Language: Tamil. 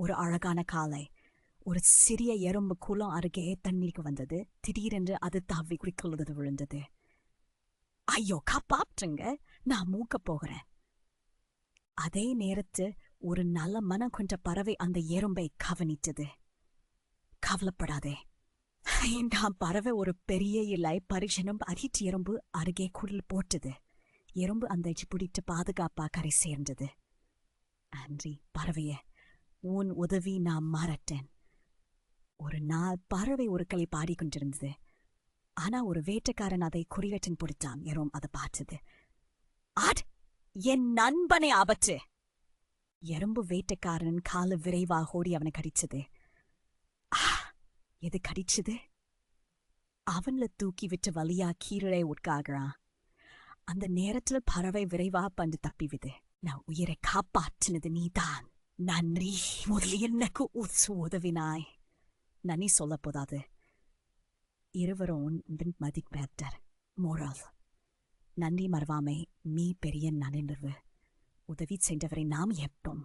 ஒரு அழகான காலை. ஒரு சிறிய எறும்பு குளம் அருகே தண்ணீருக்கு வந்தது. திடீரென்று அது தாவி குடிக்கொள்வது விழுந்தது. ஐயோ, காப்பாற்றுங்க, நான் மூக்கப் போகிறேன். அதே நேரத்து ஒரு நல்ல மனம் கொண்ட பறவை அந்த எறும்பை கவனித்தது. கவலைப்படாதே, நான் பறவை ஒரு பெரிய இலை பரிசனம் அரிட்டு எறும்பு அருகே குடில் போட்டது. எறும்பு அந்த பிடித்து பாதுகாப்பா கரை சேர்ந்தது. அன்றி பறவைய, உன் உதவி நான் மாறட்டேன். ஒரு நாள் பறவை ஒரு களி பாடிக்கொண்டிருந்தது. ஆனா ஒரு வேட்டைக்காரன் அதை குறிவேட்டன் பிடித்தான். எறும்பு அதை பார்த்தது. ஆட், என் நண்பனை ஆபத்து! எறும்பு வேட்டைக்காரன் கால விரைவாக ஓடி அவனை கடிச்சது. எது கடிச்சது? அவன்ல தூக்கி விட்டு வலியா கீழே உட்காகிறான். அந்த நேரத்தில் பறவை விரைவா பந்து தப்பிவிது. நான் உயிரை காப்பாற்றினது நீதான். நன்றி, முதலில் எனக்கு உதவினாய். நன்றி சொல்ல போதாது. இருவரும் மதிப்பேற்றார். மோரல், நன்றி மறவாமை மீ பெரிய நனிர்வு. உதவி செய்தவரை நாம் எப்போம்